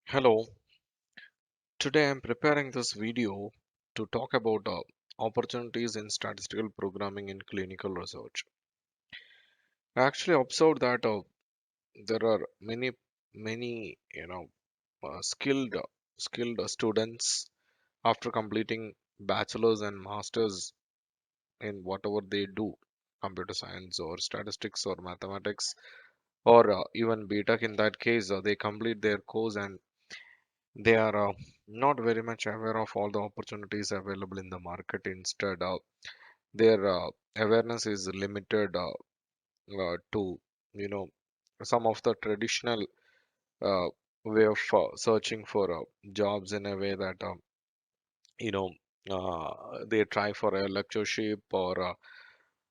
Hello, today I'm preparing this video to talk about opportunities in statistical programming in clinical research. I actually observed that there are many, skilled students after completing bachelor's and master's in whatever they do, computer science or statistics or mathematics or even BTEC in that case, they complete their course and they are not very much aware of all the opportunities available in the market. Instead, their awareness is limited to you know some of the traditional uh, way of searching for jobs in a way that you know they try for a lectureship or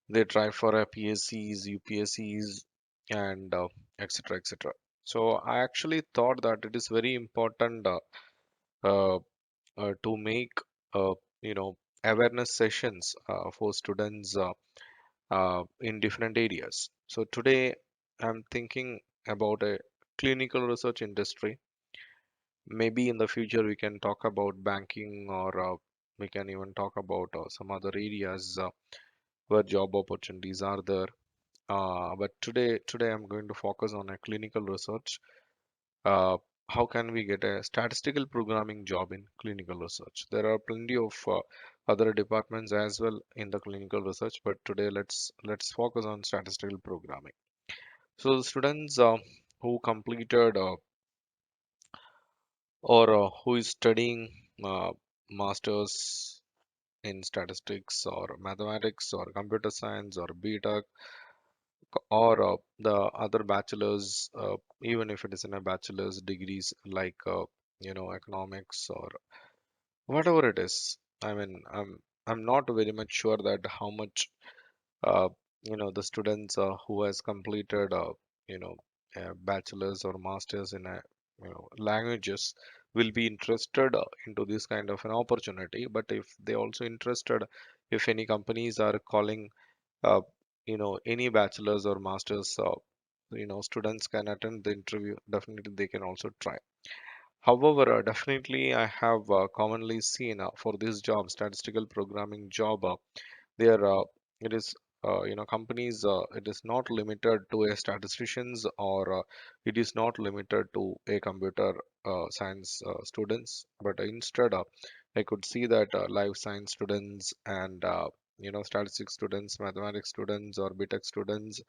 they try for a PSCs, UPSCs, and etc. etc. So I actually thought that it is very important uh, to make uh, you know awareness sessions for students in different areas. So today I'm thinking about a clinical research industry. Maybe in the future we can talk about banking or we can even talk about some other areas where job opportunities are there. But today I'm going to focus on a clinical research. uh, how can we get a statistical programming job in clinical research? There are plenty of other departments as well in the clinical research, but today let's focus on statistical programming. So the students who completed or who is studying masters in statistics or mathematics or computer science or BTEC or the other bachelors, even if it is in a bachelor's degrees like economics or whatever it is. I mean, I'm not very much sure that how much uh, the students who has completed you know a bachelor's or master's in a languages will be interested into this kind of an opportunity. But if they also interested, if any companies are calling uh, any bachelor's or master's students can attend the interview, definitely they can also try. However, definitely I have commonly seen for this job, statistical programming job, there it is companies, it is not limited to a statisticians or it is not limited to a computer science students, but instead I could see that life science students and statistics students, mathematics students or BTEC students,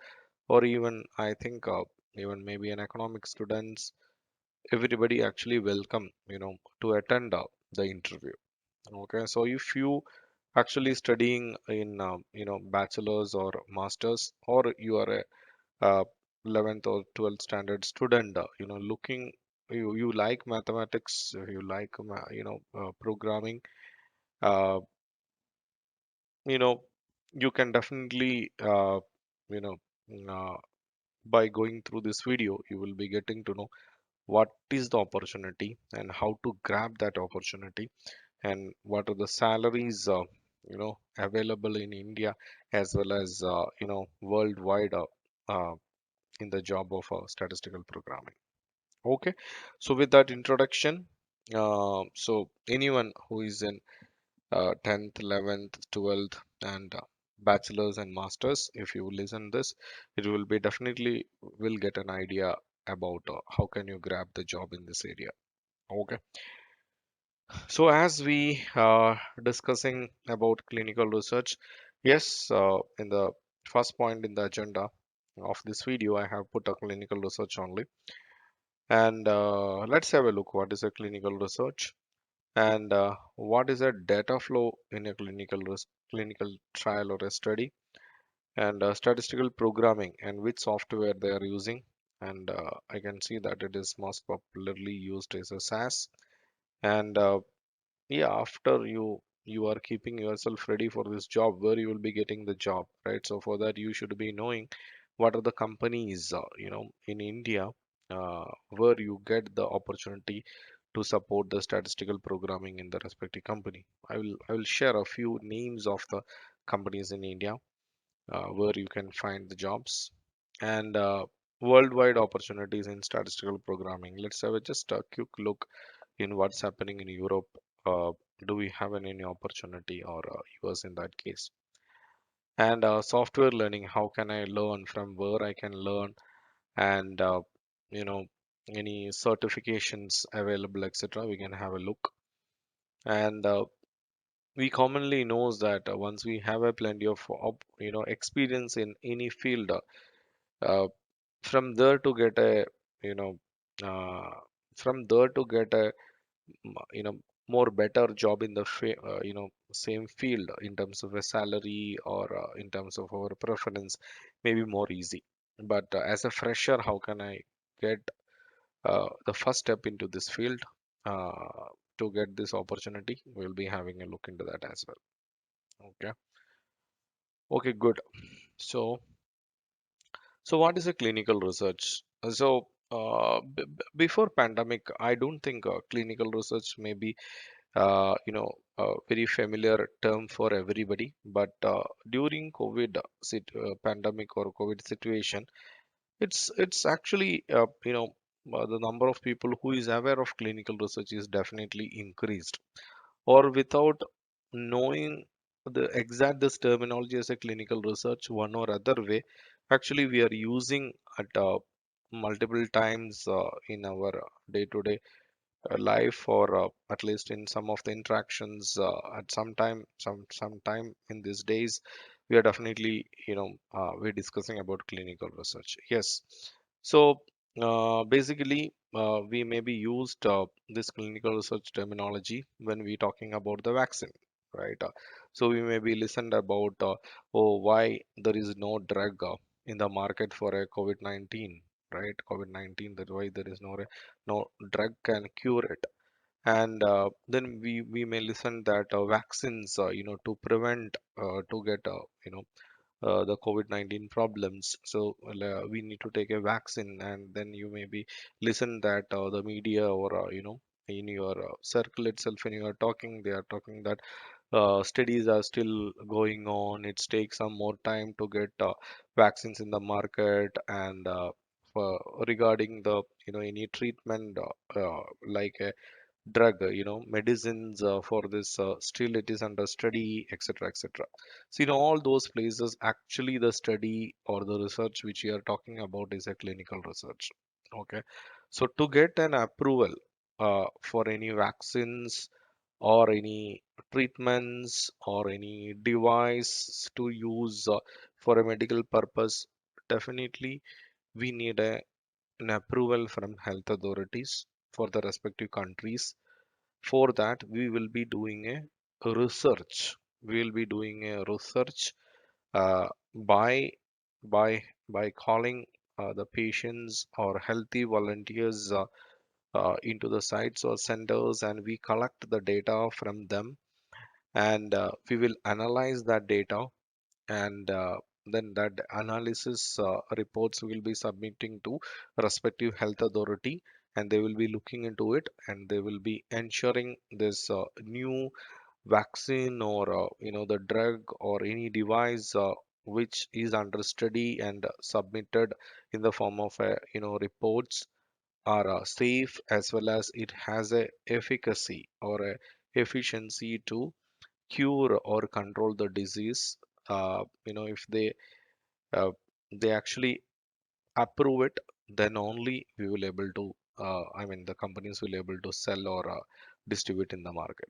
or even I think even maybe an economic students, everybody actually welcome to attend the interview. Okay, so if you actually studying in bachelor's or masters, or you are a 11th or 12th standard student, looking, you like mathematics, you like programming, uh, you know you can definitely you know uh, by going through this video you will be getting to know what is the opportunity and how to grab that opportunity, and what are the salaries available in India as well as worldwide uh, in the job of statistical programming. Okay, so with that introduction, so anyone who is in 10th, 11th, 12th, and bachelor's and masters, if you listen this, it will be definitely will get an idea about how can you grab the job in this area. Okay, so as we discussing about clinical research, yes, in the first point in the agenda of this video, I have put a clinical research only. And let's have a look what is a clinical research and what is a data flow in a clinical trial or a study, and statistical programming and which software they are using. And I can see that it is most popularly used as a SAS. And yeah, after you are keeping yourself ready for this job, where you will be getting the job, right? So for that you should be knowing what are the companies in India where you get the opportunity to support the statistical programming in the respective company. I will share a few names of the companies in India where you can find the jobs. And worldwide opportunities in statistical programming. Let's have just a quick look in what's happening in Europe. Uh, do we have any opportunity, or US in that case? And software learning, how can I learn, from where I can learn, and you know any certifications available, etc. We can have a look. And we commonly knows that once we have a plenty of experience in any field, uh, from there to get a you know uh, from there to get a more better job in the same field in terms of a salary, or in terms of our preference, maybe more easy. But as a fresher, how can I get the first step into this field? uh, to get this opportunity, we'll be having a look into that as well. Okay. Okay, good. So so what is a clinical research? Before pandemic, I don't think clinical research may be a very familiar term for everybody. But during COVID pandemic or COVID situation, it's actually the number of people who is aware of clinical research is definitely increased. Or without knowing the exact this terminology as a clinical research, one or other way, actually we are using at multiple times in our day-to-day life, or at least in some of the interactions at some time in these days, we are definitely we're discussing about clinical research. Yes. So basically we may be used this clinical research terminology when we talking about the vaccine, right? So we may be listened about oh, why there is no drug in the market for a COVID-19, right? COVID-19, that why there is no drug can cure it. And then we may listen that vaccines to prevent to get the COVID-19 problems. So we need to take a vaccine. And then you may be listen that the media, or in your circle itself, when you are talking, they are talking that studies are still going on. It takes some more time to get vaccines in the market. And regarding the any treatment like a drug, medicines for this, still it is under study, etc., etc. So in all those places, actually the study or the research which we are talking about is a clinical research. Okay. So to get an approval for any vaccines or any treatments or any device to use for a medical purpose, definitely we need an approval from health authorities for the respective countries. For that, we will be doing a research. We will be doing a research uh, by by calling the patients or healthy volunteers into the sites or centers, and we collect the data from them. And we will analyze that data. And then that analysis reports will be submitting to respective health authority, and they will be looking into it, and they will be ensuring this new vaccine, or the drug or any device which is under study and submitted in the form of reports, are safe, as well as it has a efficacy or a efficiency to cure or control the disease. If uh, they actually approve it, then only we will able to the companies will able to sell or distribute in the market.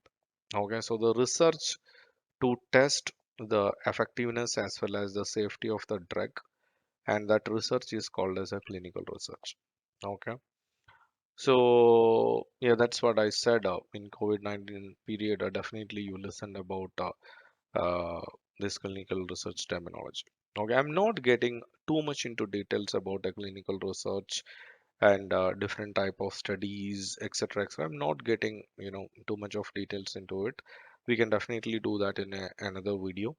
Okay. So the research to test the effectiveness as well as the safety of the drug, and that research is called as a clinical research. Okay. So yeah, that's what I said. In COVID-19 period, definitely you listened about uh, this clinical research terminology. Okay, I'm not getting too much into details about the clinical research and different type of studies, etc., etc. I'm not getting too much of details into it. We can definitely do that in another video,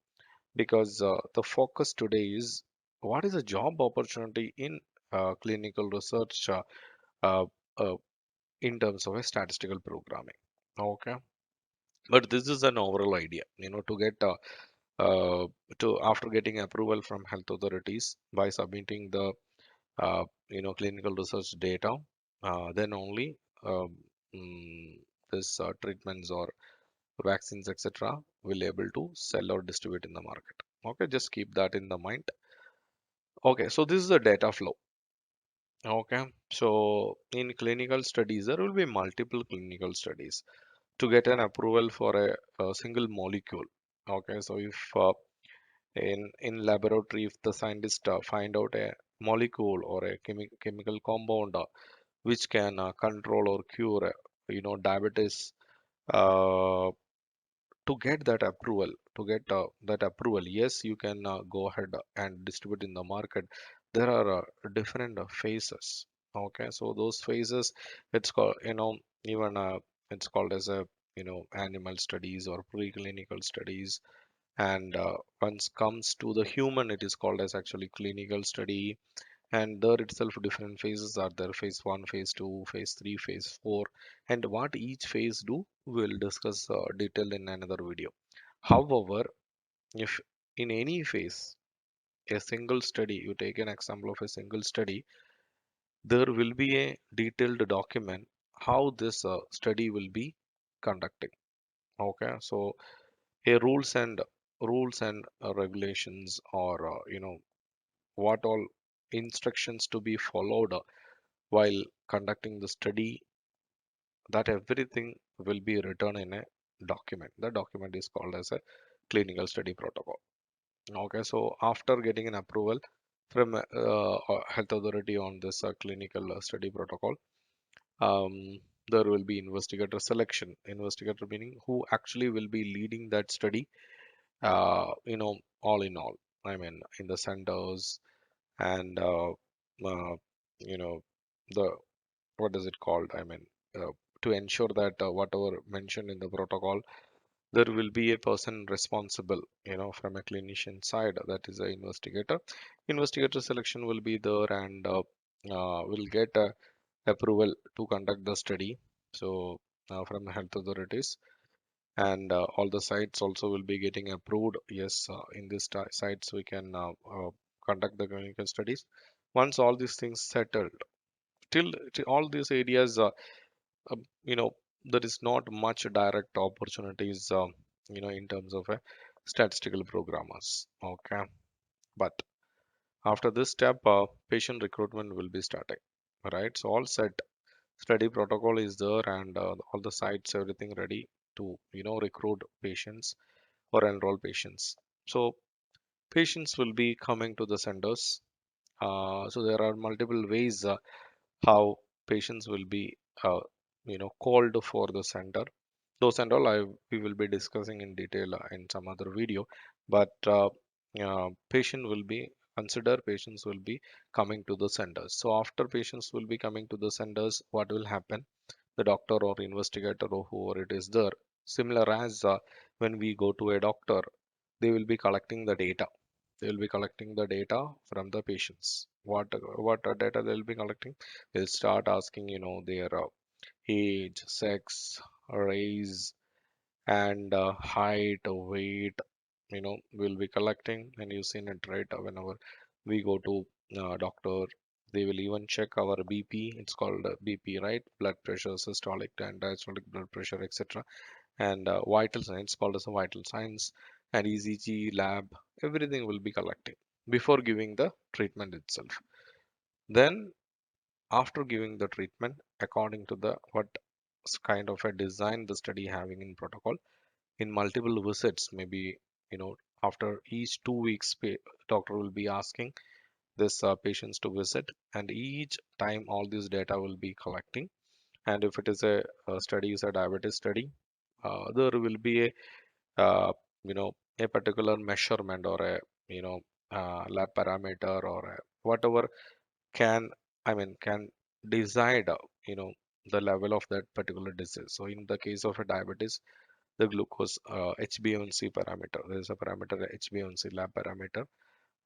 because the focus today is what is a job opportunity in clinical research uh, uh, in terms of a statistical programming. Okay. But this is an overall idea, to get uh, to after getting approval from health authorities by submitting the clinical research data, then only um, mm, this treatments or vaccines, etc., will able to sell or distribute in the market. Okay, just keep that in the mind. Okay, so this is the data flow. Okay, so in clinical studies, there will be multiple clinical studies to get an approval for a single molecule. Okay, so if in laboratory, if the scientists find out a molecule or a chemical compound which can control or cure, diabetes, uh, to get that approval, yes, you can go ahead and distribute in the market. There are different phases. Okay, so those phases, it's called, even it's called as a, animal studies or preclinical studies. And once comes to the human, it is called as actually clinical study. And there itself different phases are there: phase 1, phase 2, phase 3, phase 4. And what each phase do, we'll discuss detail in another video. However, if in any phase, a single study, you take an example of a single study, there will be a detailed document how this study will be conducting. Okay, so a rules and regulations, or what all instructions to be followed while conducting the study, that everything will be written in a document. The document is called as a clinical study protocol. Okay, so after getting an approval from health authority on this clinical study protocol, um, there will be investigator selection. Investigator meaning who actually will be leading that study. All in all, I mean, in the centers, and uh, you know, the what is it called? I mean, to ensure that whatever mentioned in the protocol, there will be a person responsible, from a clinician side, that is a investigator. Investigator selection will be there, and will get approval to conduct the study. So from the health authorities, and all the sites also will be getting approved. Yes, in these sites we can conduct the clinical studies. Once all these things settled, till all these areas, uh, you know there is not much direct opportunities, in terms of statistical programmers. Okay, but after this step, patient recruitment will be starting, right? So all set, study protocol is there, and all the sites, everything ready to recruit patients or enroll patients. So patients will be coming to the centers. So there are multiple ways how patients will be called for the center. Those and all we will be discussing in detail in some other video. But patient will be consider patients will be coming to the centers. So after patients will be coming to the centers, what will happen? The doctor or investigator or whoever it is there, similar as when we go to a doctor, they will be collecting the data. They will be collecting the data from the patients. What data they will be collecting? They'll start asking, their age, sex, race, and height, weight. We'll be collecting, and you've seen it, right? Whenever we go to doctor, they will even check our BP. It's called BP, right? Blood pressure, systolic and diastolic blood pressure, etc. And vital signs, called as a vital signs, and ECG lab. Everything will be collecting before giving the treatment itself. Then after giving the treatment, according to the what kind of a design the study having in protocol, in multiple visits, maybe, you know after each 2 weeks, doctor will be asking this patients to visit, and each time all this data will be collecting. And if it is a study is a diabetes study, there will be a particular measurement, or a you know lab parameter, or whatever can can decide the level of that particular disease. So in the case of a diabetes, the glucose HbA1c parameter, there is a parameter, HbA1c lab parameter,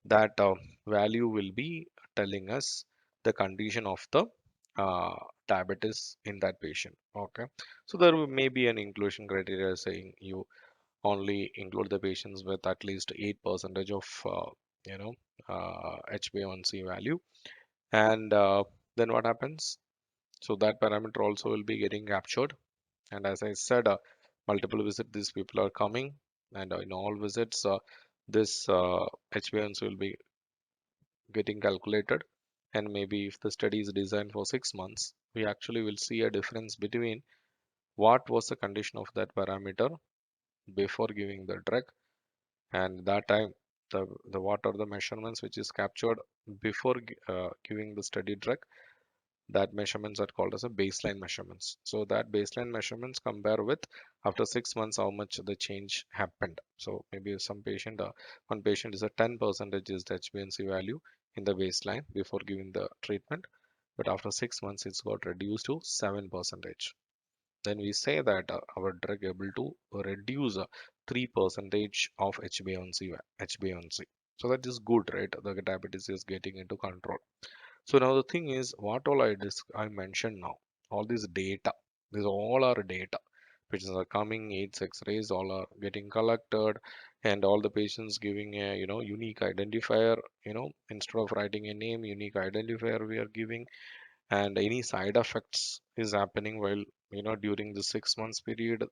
that value will be telling us the condition of the uh, diabetes in that patient. Okay, so there may be an inclusion criteria saying you only include the patients with at least 8% of you know HbA1c value, And then what happens? So that parameter also will be getting captured. And as I said, multiple visit these people are coming, and in all visits, this HbA1c will be getting calculated. And maybe if the study is designed for 6 months, we actually will see a difference between what was the condition of that parameter before giving the drug, and that time the what are the measurements which is captured before giving the study drug. That measurements are called as a baseline measurements. So that baseline measurements compare with after 6 months how much the change happened. So maybe some patient, one patient is a 10% is the HbA1c value in the baseline before giving the treatment, but after 6 months it's got reduced to 7%. Then we say that our drug able to reduce 3% of HbA1c. So that is good, right? The diabetes is getting into control. So now the thing is, what all I mentioned now, all this data, these all are data. Patients are coming, AIDS X-rays, all are getting collected, and all the patients giving a unique identifier. Instead of writing a name, unique identifier we are giving, and any side effects is happening while during the 6 months period.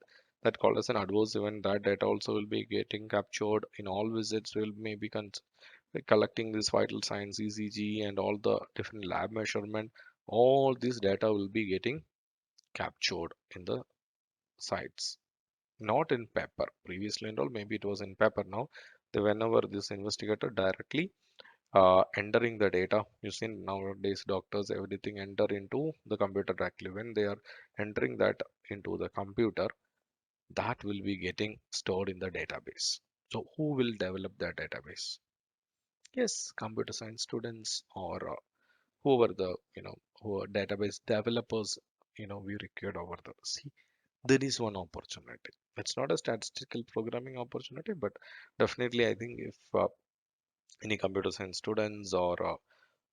That called as an adverse event. That data also will be getting captured in all visits. Will maybe collecting these vital signs, ECG, and all the different lab measurement. All this data will be getting captured in the sites, not in paper. Previously and all, maybe it was in paper. Now, whenever this investigator directly entering the data, you see nowadays doctors everything enter into the computer directly. When they are entering that into the computer, that will be getting stored in the database. So who will develop that database? Yes, computer science students, or whoever the who are database developers we required over there. See, there is one opportunity. It's not a statistical programming opportunity, but definitely I think if any computer science students, or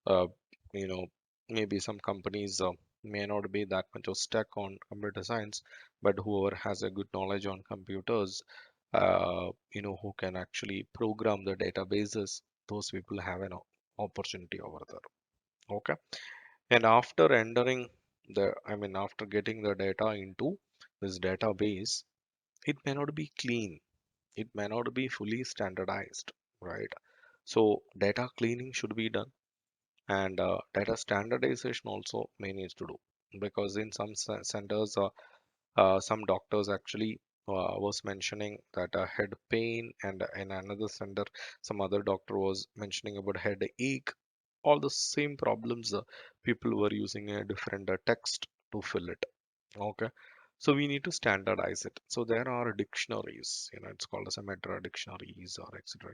uh, you know maybe some companies may not be that much of stuck on computer science, but whoever has a good knowledge on computers, who can actually program the databases, those people have an opportunity over there. Okay. And after entering after getting the data into this database, it may not be clean, it may not be fully standardized, right? So data cleaning should be done, and data standardization also may needs to do, because in some centers, some doctors actually was mentioning that head pain, and in another center some other doctor was mentioning about headache. All the same problems, people were using a different text to fill it. Okay. So we need to standardize it. So there are dictionaries, it's called as a meta dictionaries or etc.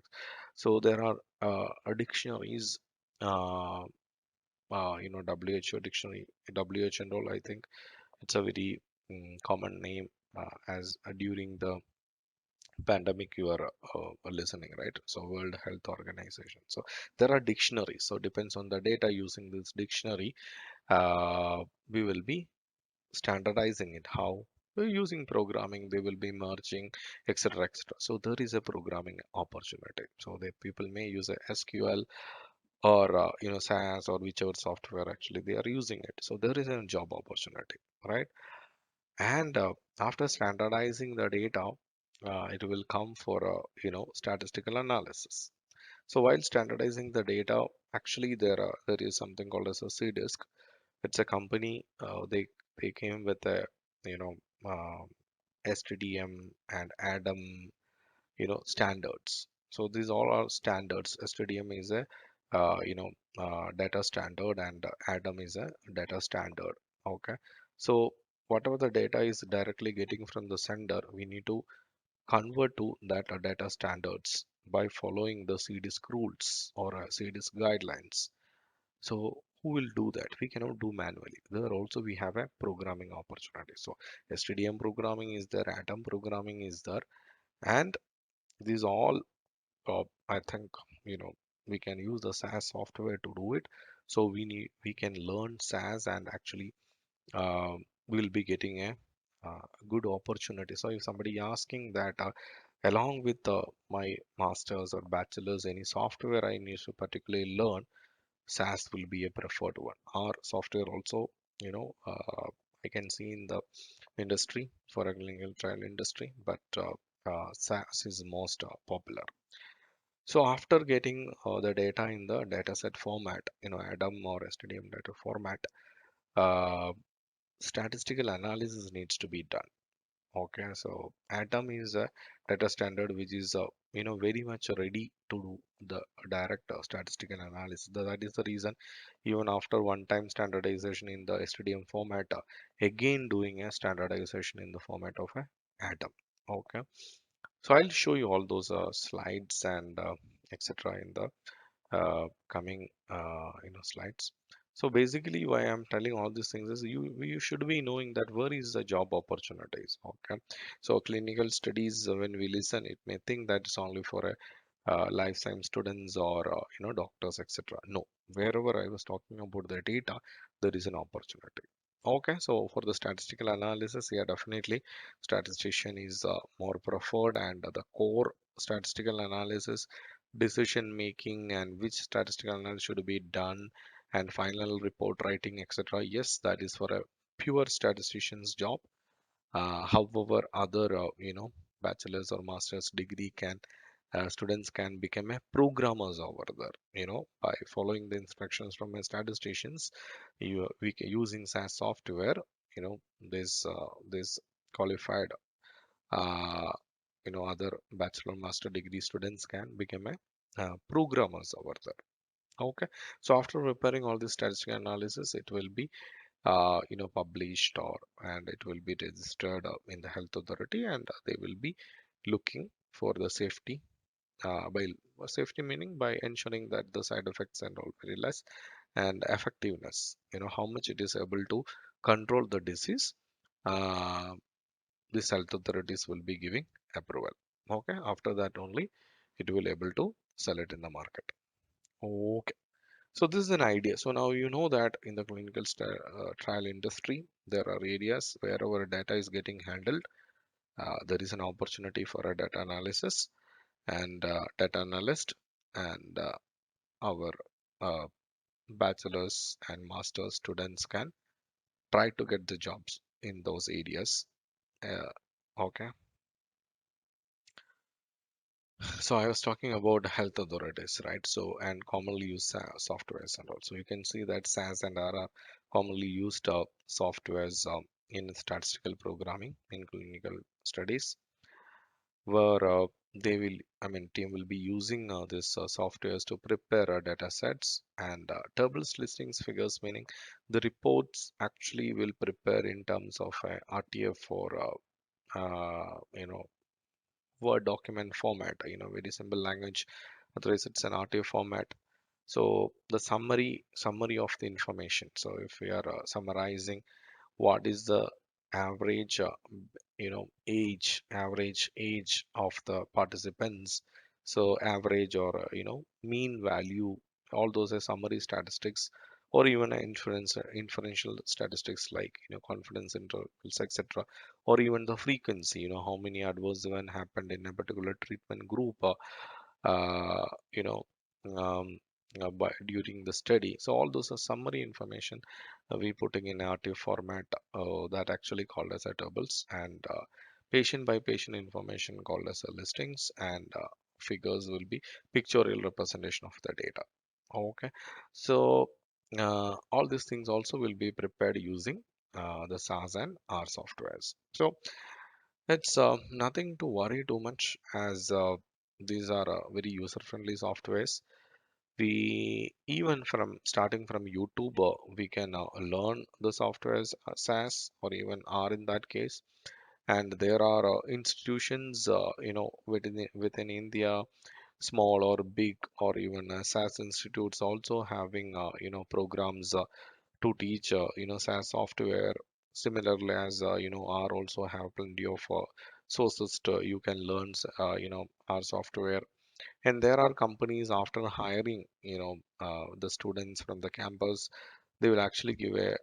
So there are dictionaries, uh, WHO dictionary, WH and all. I think it's a very common name, as during the pandemic you are listening, right? So World Health Organization. So there are dictionaries. So depends on the data using this dictionary, we will be standardizing it. How? We're using programming, they will be merging, etc, etc. So there is a programming opportunity. So the people may use a SQL, or SAS, or whichever software actually they are using it. So there is a job opportunity, right? And after standardizing the data, it will come for statistical analysis. So while standardizing the data, actually there is something called as a CDISC. It's a company, they came with a you know uh, STDM and ADAM standards. So these all are standards. STDM is a data standard, and ADAM is a data standard. Okay. So whatever the data is directly getting from the sender, we need to convert to that data standards by following the CDISC rules, or CDISC guidelines. So who will do that? We cannot do manually. There also we have a programming opportunity. So STDM programming is there, ADAM programming is there, and these all, I think, you know we can use the SAS software to do it. So we can learn SAS, and actually we'll be getting a good opportunity. So if somebody asking that, along with my masters or bachelors, any software I need to particularly learn, SAS will be a preferred one. Or software also, I can see in the industry for a clinical trial industry, but SAS is most popular. So after getting the data in the dataset format, ADAM or STDM data format, uh, statistical analysis needs to be done. Okay, so Atom is a data standard which is very much ready to do the direct statistical analysis. That is the reason even after one-time standardization in the STDM format, again doing a standardization in the format of a Atom. Okay, so I'll show you all those slides and etc. in the coming slides. So basically why I'm telling all these things is you should be knowing that where is the job opportunities. Okay, so clinical studies, when we listen, it may think that it's only for a life science students or doctors, etc. No, wherever I was talking about the data, there is an opportunity. Okay, so for the statistical analysis, yeah, definitely statistician is more preferred, and the core statistical analysis, decision making, and which statistical analysis should be done, and final report writing, etc. Yes, that is for a pure statistician's job. However, other bachelor's or master's degree can students can become a programmers over there, by following the instructions from a statisticians. Using SAS software, this qualified other bachelor master degree students can become a programmers over there. Okay, so after preparing all this statistical analysis, it will be published, or and it will be registered in the health authority, and they will be looking for the safety, by safety meaning by ensuring that the side effects and all very less, and effectiveness, how much it is able to control the disease. uh, these health authorities will be giving approval. Okay, after that only it will able to sell it in the market. Okay, so this is an idea. So now you know that in the clinical trial industry, there are areas wherever data is getting handled. There is an opportunity for a data analysis and data analyst, and our uh, bachelor's and master's students can try to get the jobs in those areas. Uh, okay, so I was talking about health authorities, right? So, and commonly used softwares, and also you can see that SAS and R are commonly used softwares in statistical programming in clinical studies, where team will be using this softwares to prepare data sets and tables, listings, figures, meaning the reports actually will prepare in terms of RTF for Word document format, very simple language. Otherwise, it's an RTF format. So the summary of the information. So if we are summarizing what is the average average age of the participants, so average or mean value, all those are summary statistics, or even inferential statistics like confidence intervals, etc., or even the frequency, how many adverse event happened in a particular treatment group, uh, you know during the study. So all those are summary information we putting in RTF format, that actually called as a tables, and patient by patient information called as a listings, and figures will be pictorial representation of the data. Okay, so all these things also will be prepared using the SAS and R softwares. So it's nothing to worry too much, as these are very user-friendly softwares. We even from starting from YouTube, we can learn the softwares, SAS or even R in that case. And there are institutions, within India, small or big, or even SAS institutes also having programs to teach SAS software. Similarly, as R also have plenty of sources to you can learn R software. And there are companies, after hiring the students from the campus, they will actually give a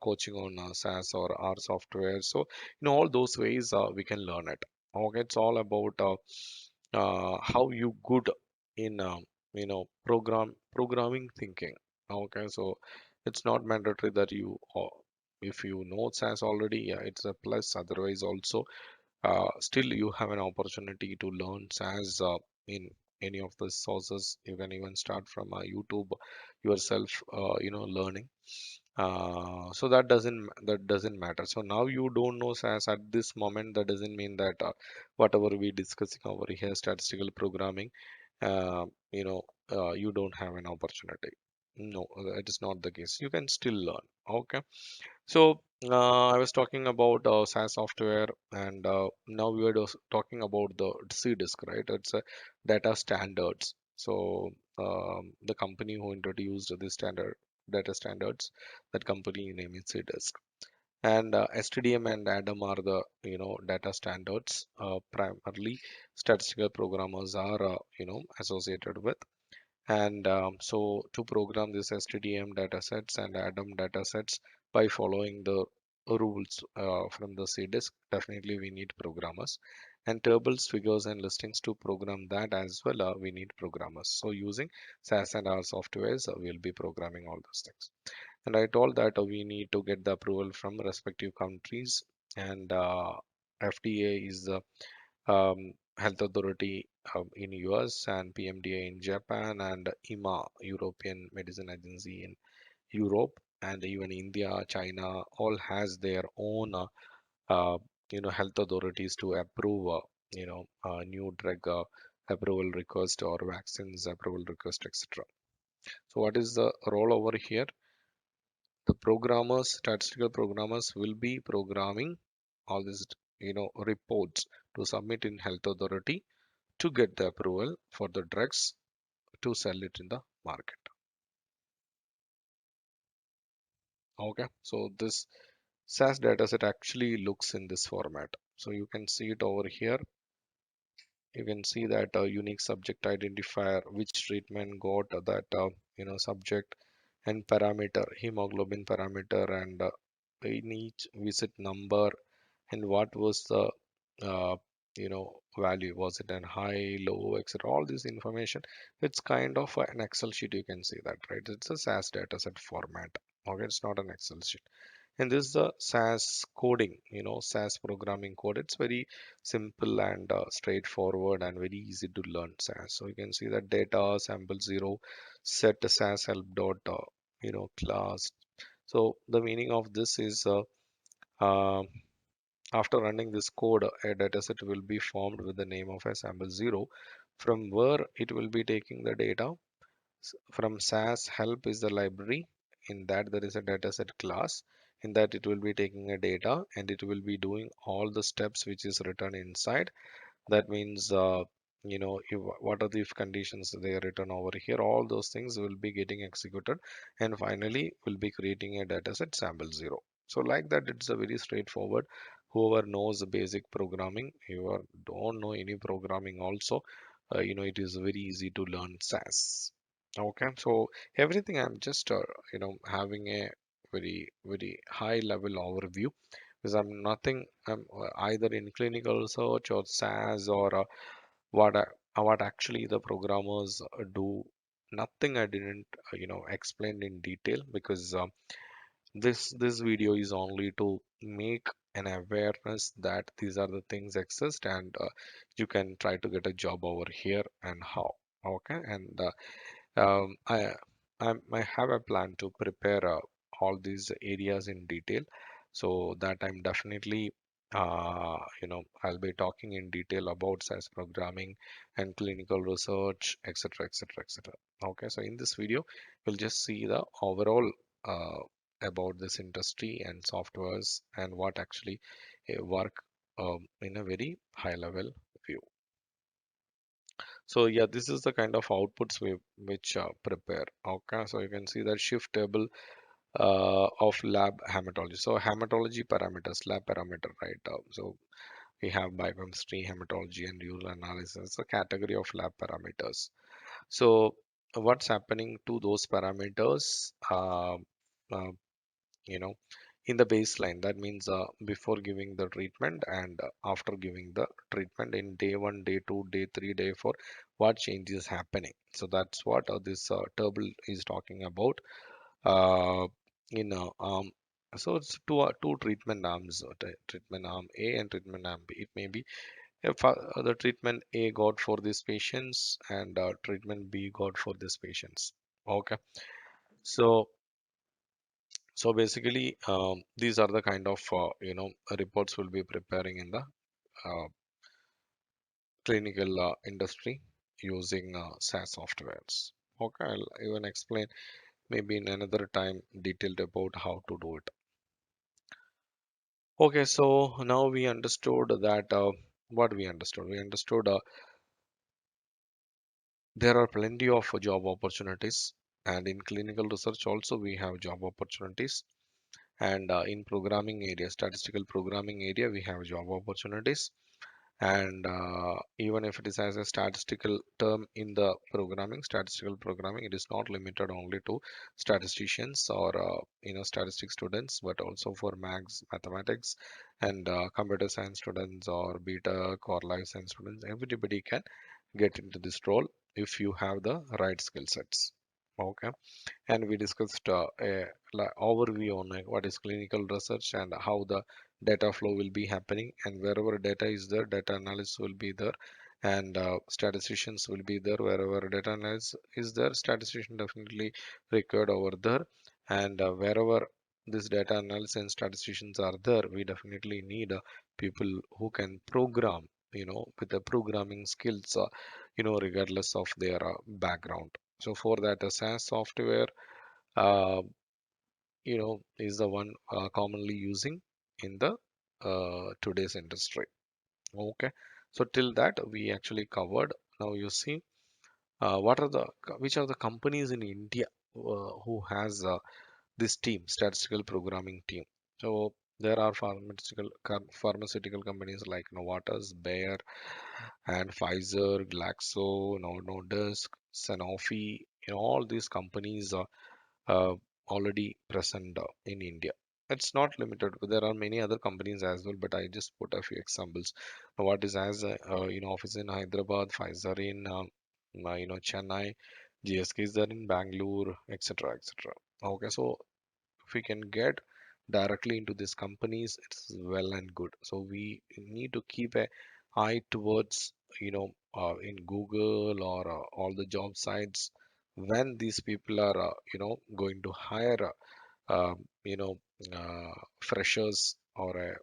coaching on SAS or R software. So all those ways we can learn it. Okay, it's all about how you good in programming thinking. Okay, so it's not mandatory that you if you know SAS already, yeah, it's a plus. Otherwise also, still you have an opportunity to learn SAS in any of the sources. You can even start from YouTube yourself, learning. So that doesn't matter. So now you don't know SAS at this moment. That doesn't mean that whatever we discussing over here, statistical programming, uh, you know, you don't have an opportunity. No, it is not the case. You can still learn. Okay. So I was talking about SAS software, and now we are just talking about the C-disk, right? It's a data standards. So the company who introduced the standard data standards, that company name is C-disk. And STDM and ADAM are the data standards. Primarily, statistical programmers are associated with. And so to program this STDM datasets and ADAM datasets by following the rules from the CDISC, definitely we need programmers. And tables, figures, and listings to program that as well, we need programmers. So using SAS and R softwares, we'll be programming all those things. And I told that we need to get the approval from respective countries, and FDA is the health authority in US, and PMDA in Japan, and EMA, European Medicine Agency in Europe, and even India, China, all has their own uh, health authorities to approve new drug approval request or vaccines approval request, etc. So what is the role over here? The programmers, statistical programmers, will be programming all these reports to submit in health authority to get the approval for the drugs to sell it in the market. Okay, so this SAS dataset actually looks in this format. So you can see it over here. You can see that unique subject identifier, which treatment got that subject, and parameter, hemoglobin parameter, and in each visit number, and what was the value, was it an high, low, etc. All this information, it's kind of an Excel sheet. You can see that, right? It's a SAS dataset format. Okay, it's not an Excel sheet. And this is the SAS coding, SAS programming code. It's very simple and straightforward and very easy to learn SAS. So you can see that data sample 0 set SAS help dot class. So the meaning of this is uh, after running this code, a dataset will be formed with the name of a sample 0, from where it will be taking the data. From SAS help is the library. In that there is a dataset class. In that it will be taking a data, and it will be doing all the steps which is written inside. That means what are the if conditions they are written over here, all those things will be getting executed, and finally will be creating a dataset sample 0. So like that, it's a very straightforward. Whoever knows the basic programming, whoever don't know any programming also, it is very easy to learn SAS. Okay, so everything I'm just having a very high level overview, because I'm either in clinical research or SAS, or what actually the programmers do. Nothing I didn't explain in detail, because this video is only to make an awareness that these are the things exist, and you can try to get a job over here and how. Okay, and I have a plan to prepare all these areas in detail, so that I'm definitely I'll be talking in detail about science programming and clinical research, etc., etc., etc. Okay, so in this video, we'll just see the overall uh, about this industry and softwares, and what actually work in a very high level view. So yeah, this is the kind of outputs we which prepare. Okay, so you can see that shift table of lab hematology. So hematology parameters, lab parameter, right? So we have biochemistry, hematology, and urine analysis, a category of lab parameters. So what's happening to those parameters? Uh, you know, in the baseline. That means before giving the treatment and after giving the treatment in day 1, day 2, day 3, day 4, what change is happening. So that's what this table is talking about. uh, in so it's two treatment arms, treatment arm A and treatment arm B. It may be if the treatment A got for these patients and treatment B got for these patients. Okay, so basically, these are the kind of reports we'll be preparing in the uh, clinical industry using SAS softwares. Okay, I'll even explain maybe in another time detailed about how to do it. Okay, so now we understood that what we understood. We understood there are plenty of job opportunities, and in clinical research also we have job opportunities. And in programming area, statistical programming area, we have job opportunities. And even if it is as a statistical term in the programming, statistical programming, it is not limited only to statisticians or statistics students, but also for mathematics and computer science students or BTECH or life science students. Everybody can get into this role if you have the right skill sets. Okay, and we discussed a overview on what is clinical research and how the data flow will be happening, and wherever data is there, data analysis will be there, and statisticians will be there. Wherever data analysis is there, statistician definitely required over there. And wherever this data analysis and statisticians are there, we definitely need people who can program, with the programming skills, regardless of their background. So for that, a SAS software, uh, is the one commonly using in the today's industry. Okay, so till that we actually covered. Now you see, what are the which are the companies in India who has this team, statistical programming team. So there are pharmaceutical companies like Novartis, Bayer, and Pfizer, Glaxo, Nordisk, Sanofi. All these companies uh, already present in India. It's not limited. There are many other companies as well, but I just put a few examples. What is as office in Hyderabad, Pfizer in Chennai, GSK is there in Bangalore, etc., etc. Okay, so if we can get directly into these companies, it's well and good. So we need to keep a eye towards in Google or all the job sites when these people are going to hire you know freshers or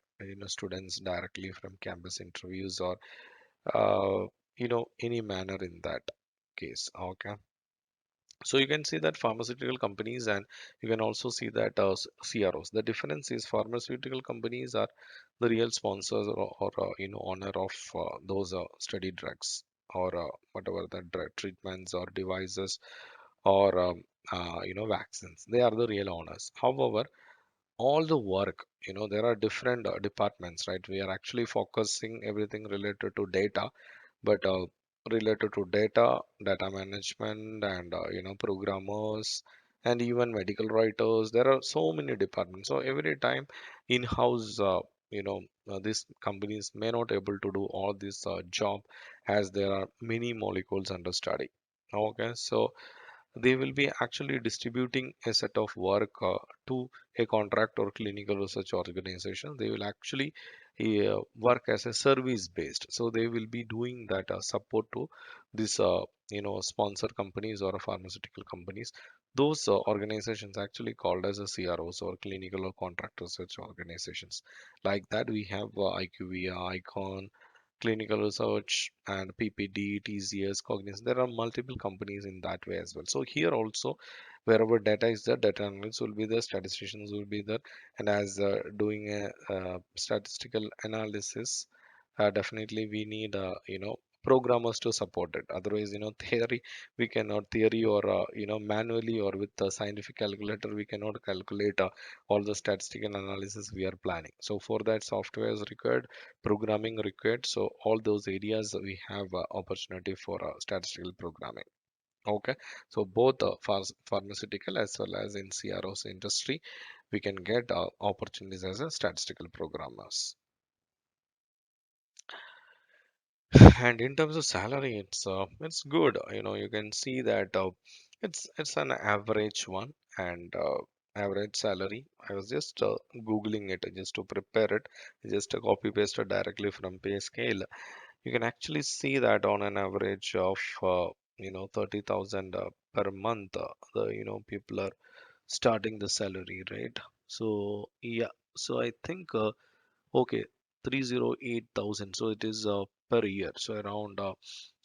students directly from campus interviews or uh, any manner in that case. Okay, so you can see that pharmaceutical companies, and you can also see that CROs. The difference is pharmaceutical companies are the real sponsors or owner of those study drugs or whatever the drug treatments or devices or vaccines. They are the real owners. However, all the work, there are different departments, right? We are actually focusing everything related to data, but related to data management, and programmers, and even medical writers. There are so many departments. So every time in-house, these companies may not able to do all this job, as there are many molecules under study. Okay, so they will be actually distributing a set of work to a contract or clinical research organization. They will actually work as a service based. So they will be doing that support to this sponsor companies or pharmaceutical companies. Those organizations actually called as a CROs or clinical or contract research organizations. Like that, we have IQVIA, Icon, clinical research, and PPD, TCS, Cognizant. There are multiple companies in that way as well. So here also, wherever data is there, data analysts will be there, statisticians will be there, and as doing a statistical analysis, definitely we need programmers to support it. Otherwise, theory, we cannot theory, or manually or with the scientific calculator, we cannot calculate all the statistical analysis we are planning. So for that, software is required, programming required. So all those areas we have opportunity for statistical programming. Okay, so both pharmaceutical as well as in CROs industry, we can get opportunities as a statistical programmers. And in terms of salary, it's good. You can see that it's an average one, and average salary. I was just googling it just to prepare it, just copy pasted directly from pay scale. You can actually see that on an average of 30,000 per month, the people are starting the salary, right? So yeah, so I think okay, 308,000. So it is per year. So around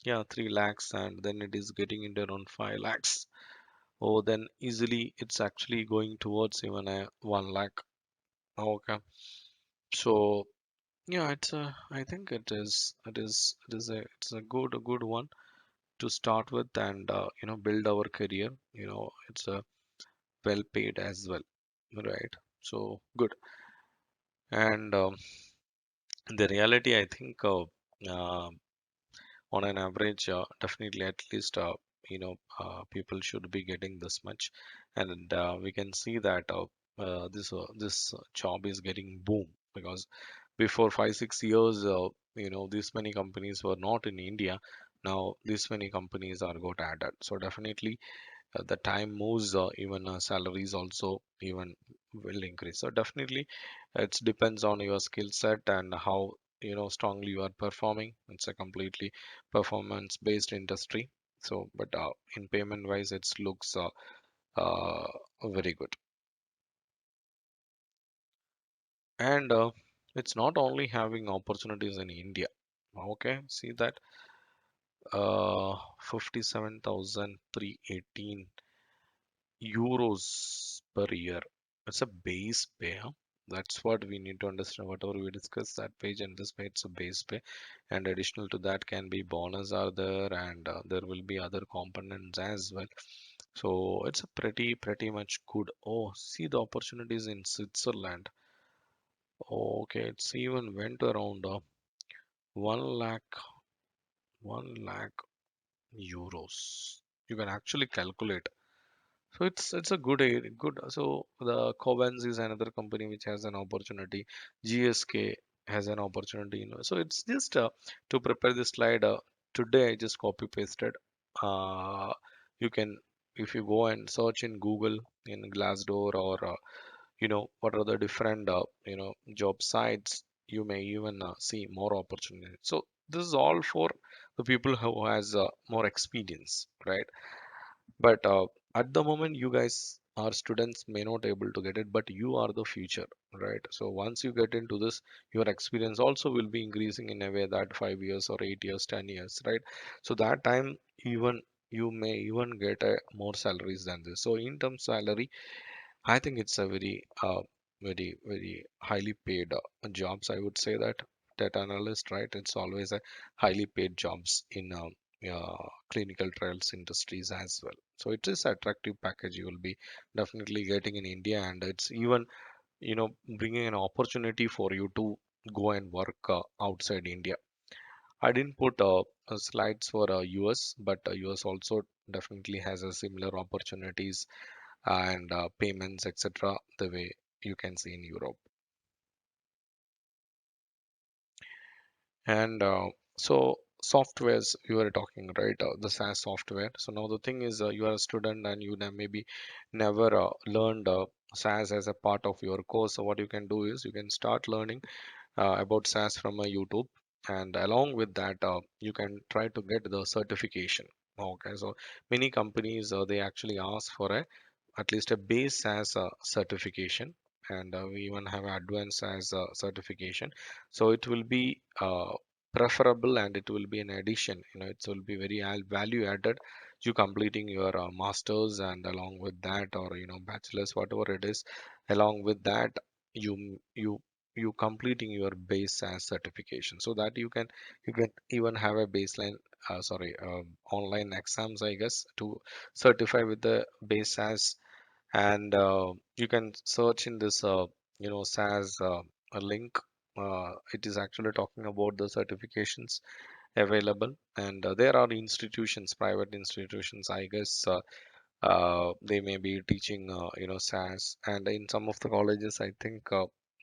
yeah, 3 lakhs, and then it is getting into around 5 lakhs. Oh, then easily it's actually going towards even a 1 lakh. Okay. So yeah, I think it is a good one to start with, and build our career. It's a well paid as well, right? So good. And the reality, I think, uh, on an average, definitely at least people should be getting this much, and we can see that this job is getting boom, because before 5 6 years, these many companies were not in India. Now these many companies are got added, so definitely the time moves, even salaries also even will increase. So definitely it depends on your skill set and how strongly you are performing. It's a completely performance based industry. So but in payment wise it looks uh, very good. And it's not only having opportunities in India. Okay, see that 57,318 euros per year. It's a base pay, huh? That's what we need to understand. Whatever we discuss that page and this page, it's a base pay, and additional to that can be bonus are there, and there will be other components as well. So it's a pretty much good. Oh, see the opportunities in Switzerland. Okay, it's even went around 1 lakh, 1 lakh euros. You can actually calculate. So it's a good. So the Covens is another company which has an opportunity. GSK has an opportunity. So it's just to prepare this slide. Today I just copy pasted. Uh, you can, if you go and search in Google, in Glassdoor, or what are the different job sites, you may even see more opportunity. So this is all for the people who has more experience, right? But at the moment you guys are students may not able to get it, but you are the future, right? So once you get into this, your experience also will be increasing in a way that 5 years or 8 years, 10 years, right? So that time even you may even get a more salaries than this. So in terms salary, I think it's a very highly paid jobs. I would say that data analyst, right? It's always a highly paid jobs in clinical trials industries as well. So it is attractive package you will be definitely getting in India, and it's even bringing an opportunity for you to go and work outside India. I didn't put slides for US, but US also definitely has a similar opportunities and payments, etc., the way you can see in Europe. And so softwares you were talking, right? The SAS software. So now the thing is, you are a student and you maybe never learned SAS as a part of your course. So what you can do is you can start learning about SAS from a YouTube, and along with that, you can try to get the certification. Okay, so many companies they actually ask for a at least a base as a certification, and we even have advanced as a certification. So it will be preferable, and it will be an addition. It will be very value added, you completing your masters, and along with that, or bachelor's, whatever it is, along with that, you completing your base as certification, so that you can even have a baseline online exams, I guess, to certify with the base as. And you can search in this SAS a link. It is actually talking about the certifications available, and there are institutions, private institutions, I guess, They may be teaching SAS, and in some of the colleges I think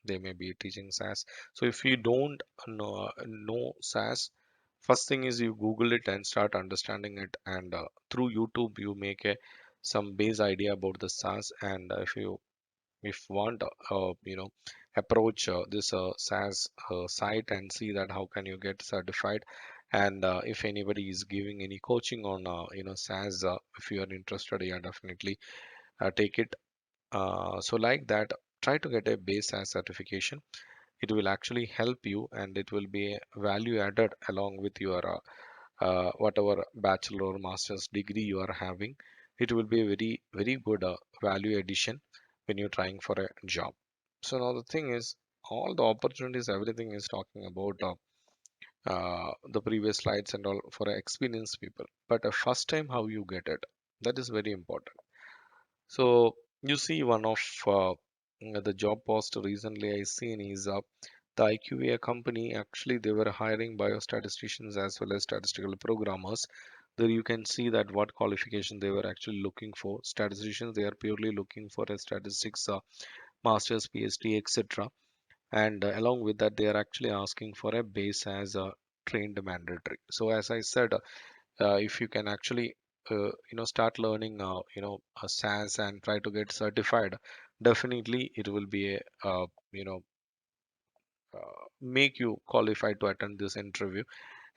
they may be teaching SAS. So if you don't know SAS, first thing is you Google it and start understanding it, and through YouTube you make a some base idea about the SAS. And if want approach this SAS site and see that how can you get certified, and if anybody is giving any coaching on SAS, if you are interested, yeah, definitely take it. So like that, try to get a base SAS certification. It will actually help you, and it will be value added along with your whatever bachelor or master's degree you are having. It will be a very very good value addition when you're trying for a job. So now the thing is, all the opportunities, everything is talking about the previous slides and all for experienced people, but a first time how you get it, that is very important. So you see one of the job post recently I seen is the IQVIA company. Actually, they were hiring biostatisticians as well as statistical programmers. There you can see that what qualification they were actually looking for. Statisticians, they are purely looking for a statistics master's, PhD, etc. And along with that, they are actually asking for a base as a trained mandatory. So as I said, if you can actually start learning a SAS and try to get certified, definitely it will be a you know make you qualified to attend this interview.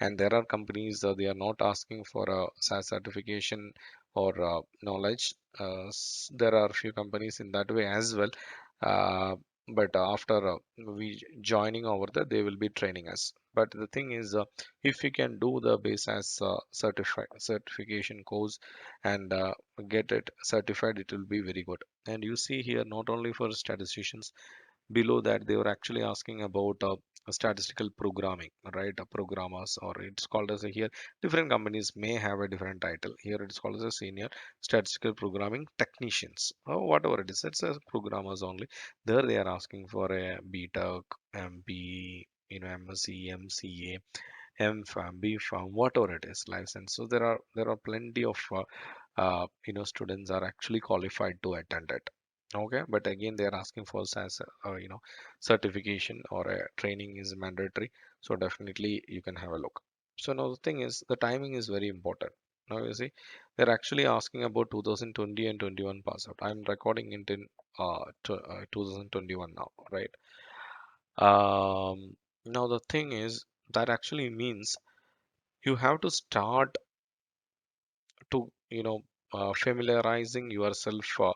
And there are companies, they are not asking for a SAS certification or knowledge. There are few companies in that way as well. uh, but after we joining over there, they will be training us. But the thing is, if you can do the base as certification course and get it certified, it will be very good. And you see here, not only for statisticians, below that they were actually asking about statistical programming, right? Programmers, or it's called as a, here different companies may have a different title. Here it's called as a senior statistical programming technicians, or whatever it is, it's as programmers only. There they are asking for a BTEC, MP, MSc, MCA, MFAM, BFAM, whatever it is, license. So there are plenty of students are actually qualified to attend it. Okay, but again they are asking for SAS certification or a training is mandatory. So definitely you can have a look. So now the thing is, the timing is very important. Now you see, they're actually asking about 2020 and 21 pass out. I'm recording it in 2021 now, right? Now the thing is, that actually means you have to start to familiarizing yourself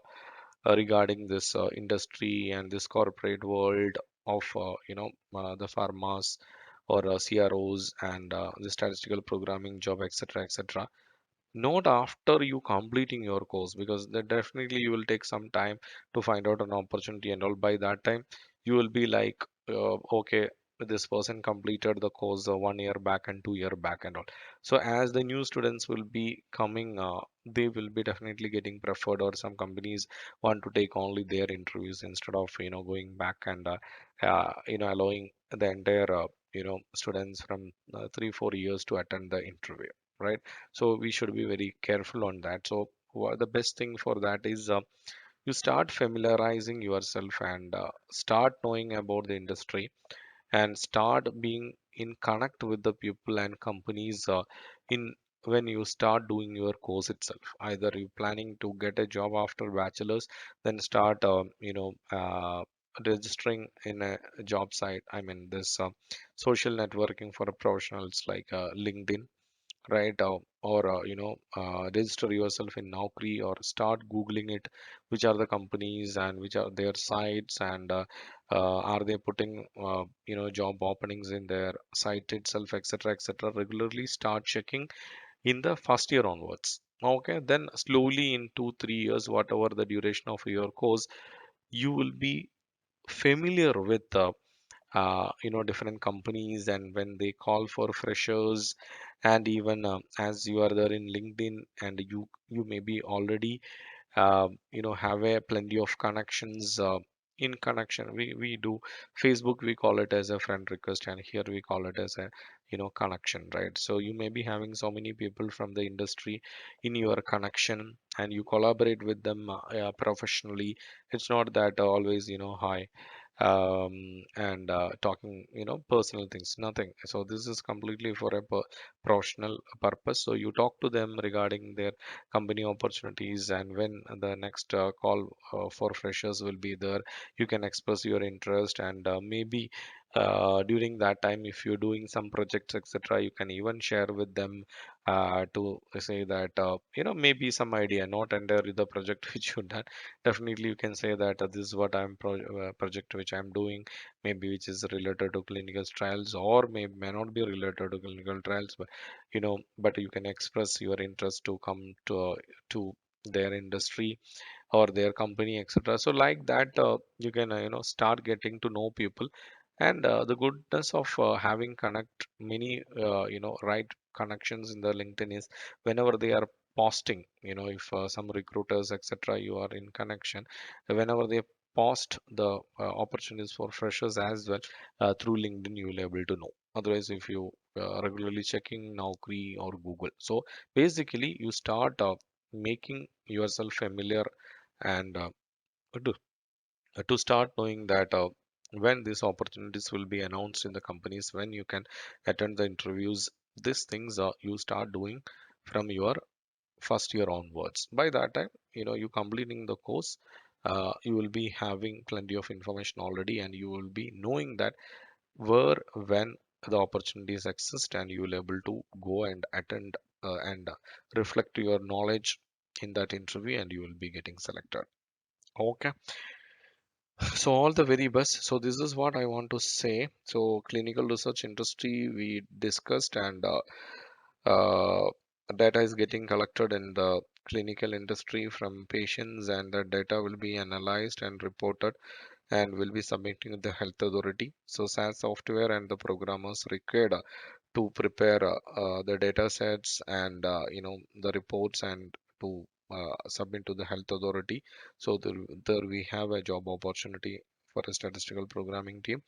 regarding this industry and this corporate world of the pharmas or CROs and the statistical programming job, etc., etc. Not after you completing your course, because that definitely you will take some time to find out an opportunity and all. By that time you will be like, okay, this person completed the course 1 year back and 2 year back and all. So as the new students will be coming, they will be definitely getting preferred, or some companies want to take only their interviews instead of going back and allowing the entire students from 3 4 years to attend the interview, right? So we should be very careful on that. So the best thing for that is, you start familiarizing yourself and start knowing about the industry, and start being in connect with the people and companies in when you start doing your course itself. Either you planning to get a job after bachelor's, then start registering in a job site, I mean this social networking for professionals like LinkedIn, right? Or register yourself in Naukri, or start googling it, which are the companies and which are their sites, and are they putting job openings in their site itself, etc., etc. Regularly start checking in the first year onwards. Okay, then slowly in 2 3 years, whatever the duration of your course, you will be familiar with different companies, and when they call for freshers, and even as you are there in LinkedIn, and you may be already have a plenty of connections in connection. We do Facebook, we call it as a friend request, and here we call it as a connection, right? So you may be having so many people from the industry in your connection, and you collaborate with them professionally. It's not that always hi and talking personal things, nothing. So this is completely for a professional purpose. So you talk to them regarding their company opportunities, and when the next call for freshers will be there, you can express your interest, and maybe during that time, if you're doing some projects, etc., you can even share with them to say that maybe some idea, not entirely the project which you done. Definitely you can say that this is what project which I'm doing, maybe which is related to clinical trials, or may not be related to clinical trials, but but you can express your interest to come to their industry or their company, etc. So like that, you can start getting to know people. And the goodness of having connect many right connections in the LinkedIn is whenever they are posting, if some recruiters, etc., you are in connection, whenever they post the opportunities for freshers as well through LinkedIn, you will be able to know. Otherwise, if you regularly checking Naukri or Google, so basically you start making yourself familiar, and to, to start knowing that when these opportunities will be announced in the companies, when you can attend the interviews, these things you start doing from your first year onwards. By that time, you completing the course, you will be having plenty of information already, and you will be knowing that where, when the opportunities exist, and you will able to go and attend and reflect your knowledge in that interview, and you will be getting selected. Okay, so all the very best. So this is what I want to say. So clinical research industry we discussed, and uh, data is getting collected in the clinical industry from patients, and the data will be analyzed and reported and will be submitting to the health authority. So SAS software and the programmers required to prepare the data sets and the reports, and to submit to the health authority. So there we have a job opportunity for a statistical programming team.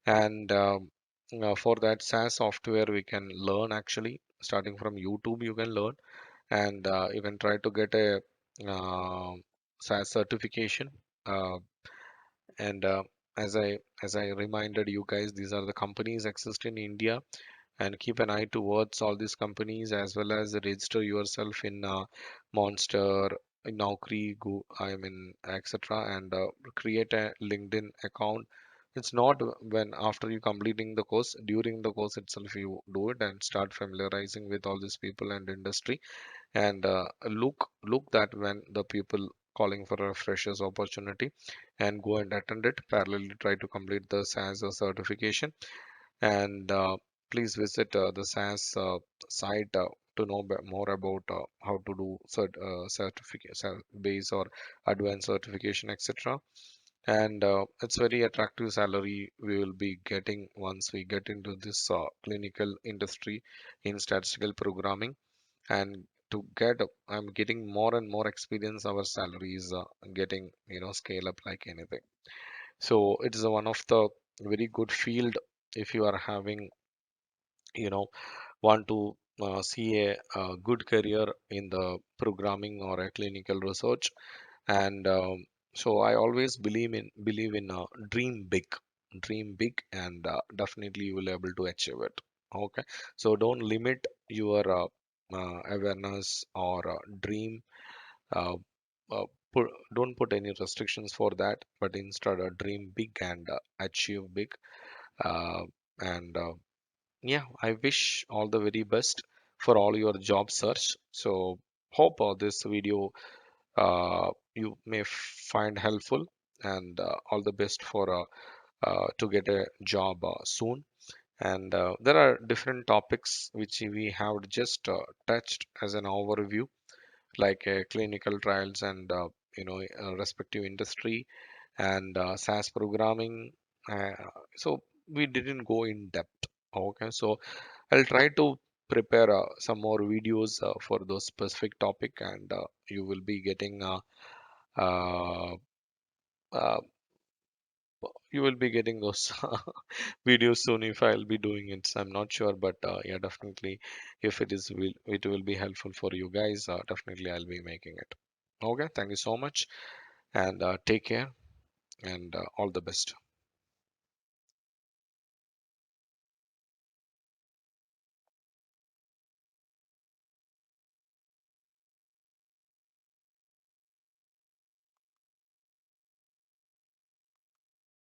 And for that SAS software we can learn, actually starting from YouTube you can learn, and you can try to get a uh, SAS certification. uh, and as I reminded you guys, these are the companies exist in India, and keep an eye towards all these companies, as well as register yourself in Monster, in Naukri, I mean, etc., and create a LinkedIn account. It's not when after you completing the course, during the course itself you do it and start familiarizing with all these people and industry, and look that when the people calling for a freshers opportunity, and go and attend it parallelly, try to complete the SAS certification. And please visit the SAS site to know more about how to do certificate base or advanced certification, etc. And it's very attractive salary we will be getting once we get into this clinical industry in statistical programming. And to get I'm getting more and more experience, our salary is getting scale up like anything. So it is one of the very good field if you are having you know want to see a good career in the programming or a clinical research. And so I always believe in dream big, and definitely you will able to achieve it. Okay, so don't limit your awareness or dream. uh, put, don't put any restrictions for that, but instead dream big and achieve big. uh, and Yeah, I wish all the very best for all your job search. So hope this video you may find helpful, and all the best for to get a job soon. And there are different topics which we have just touched as an overview, like clinical trials and respective industry, and SAS programming. Uh, so we didn't go in depth. Okay, so I'll try to prepare some more videos for those specific topic, and you will be getting uh, uh, you will be getting those videos soon if I'll be doing it. So I'm not sure, but yeah, definitely if it will be helpful for you guys. Definitely I'll be making it. Okay, thank you so much, and take care, and all the best.